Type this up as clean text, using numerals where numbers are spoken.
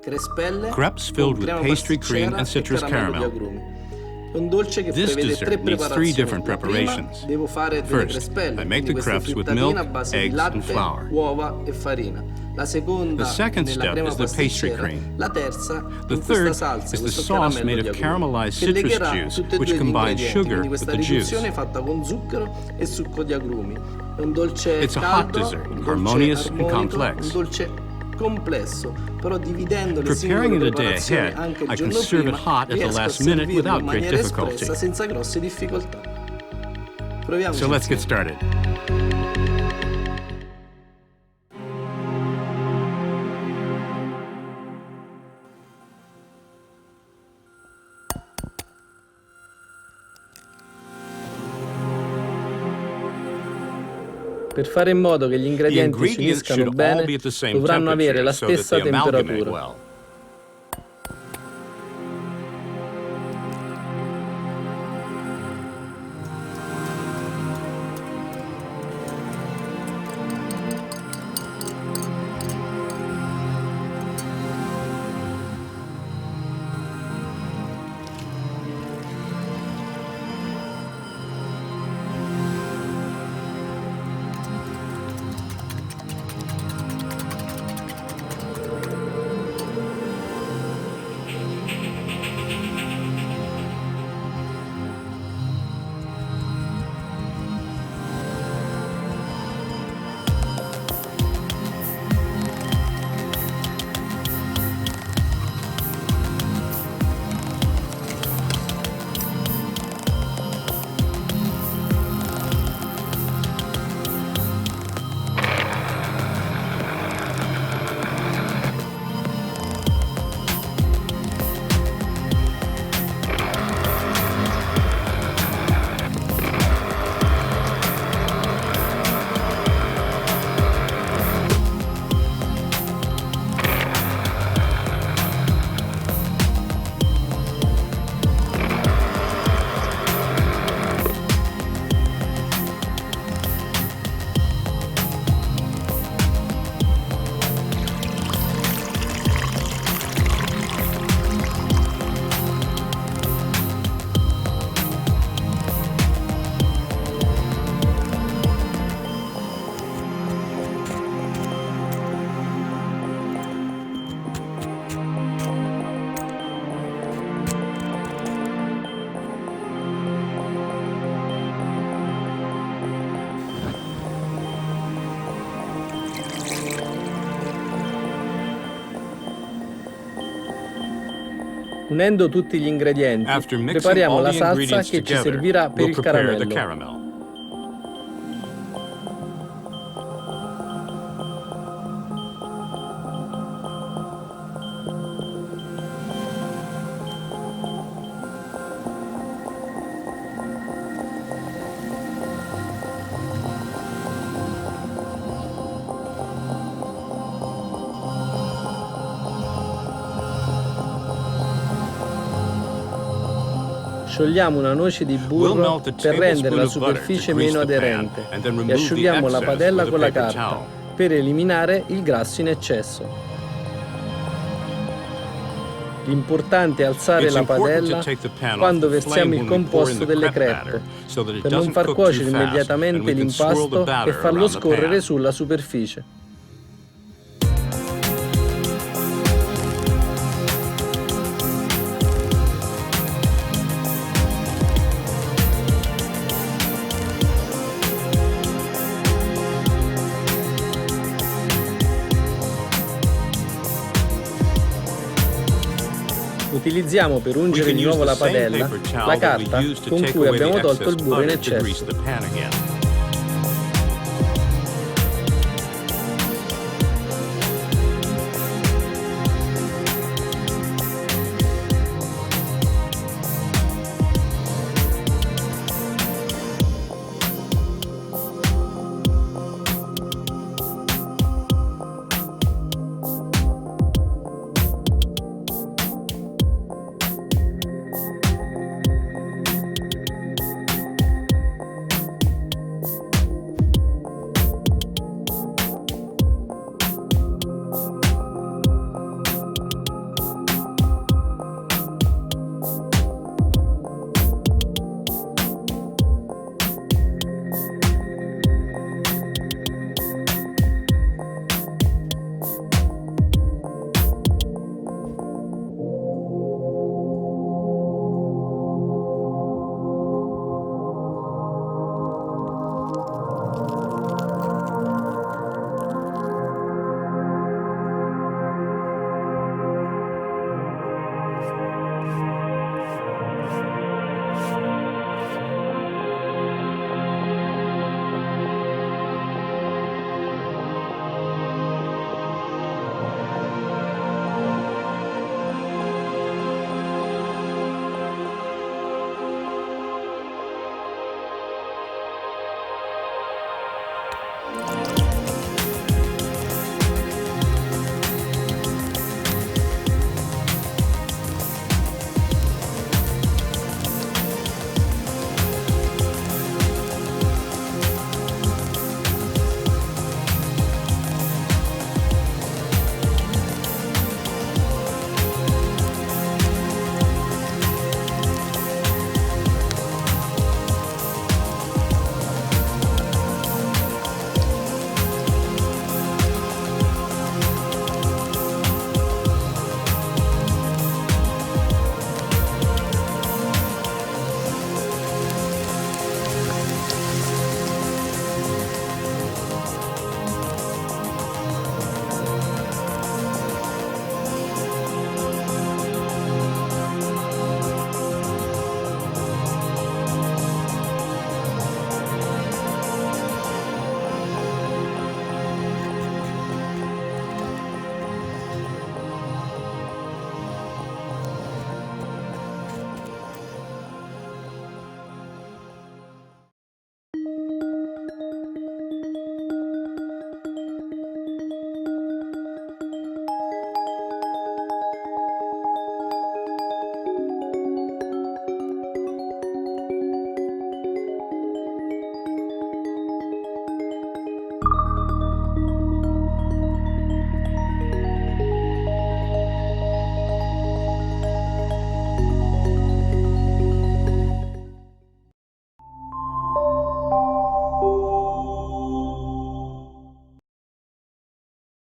crespelle, Crepes filled with pastry cream and citrus caramel. Un dolce che This prevede dessert tre needs three preparazioni. different La prima, preparations. devo fare delle First, crespelle, I make quindi the queste crepes with frittatine milk, a base di eggs, and latte, flour. uova e farina. La seconda, The second nella step crema is the pastry pasticcera. cream. La terza, The in third questa salsa, is the questo sauce caramello made di of agrume, caramelized che citrus legherà juice, tutti e which due gli combines ingredienti, sugar quindi with questa the riduzione juice. fatta con zucchero e succo di agrumi. È un dolce It's a hot caldo, dessert, un dolce harmonious and armonico, complex. un dolce complesso, però dividendo le Preparing singole it a day preparazioni ahead, anche il I can giorno serve it prima, hot at the riesco a last minute servirlo without in great maniera difficulty. espressa senza grosse difficoltà. Proviamoci So let's get insieme. started. Per fare in modo che gli The ingredienti si ingredients uniscano should all bene, be at the same dovranno avere la temperature so that stessa they amalgamate temperatura. well. Unendo tutti gli ingredienti, After mixing prepariamo all la the salsa ingredients che ci together, servirà per we'll il prepare the caramello. caramel. Sciogliamo una noce di We'll burro melt a per rendere la tablespoon of butter superficie to grease meno the pan, aderente and then e remove the asciughiamo la excess padella with a con la paper carta towel. per eliminare il grasso in eccesso. L'importante è alzare It's la important to padella take the pan off quando the versiamo flame il when we pour in composto the delle crepe crepe, batter, so that it per non doesn't far cook cuocere too fast, and immediatamente we can swirl the l'impasto e batter farlo around the scorrere pan. sulla superficie. Utilizziamo per ungere di nuovo la padella la carta con cui abbiamo tolto il burro in eccesso.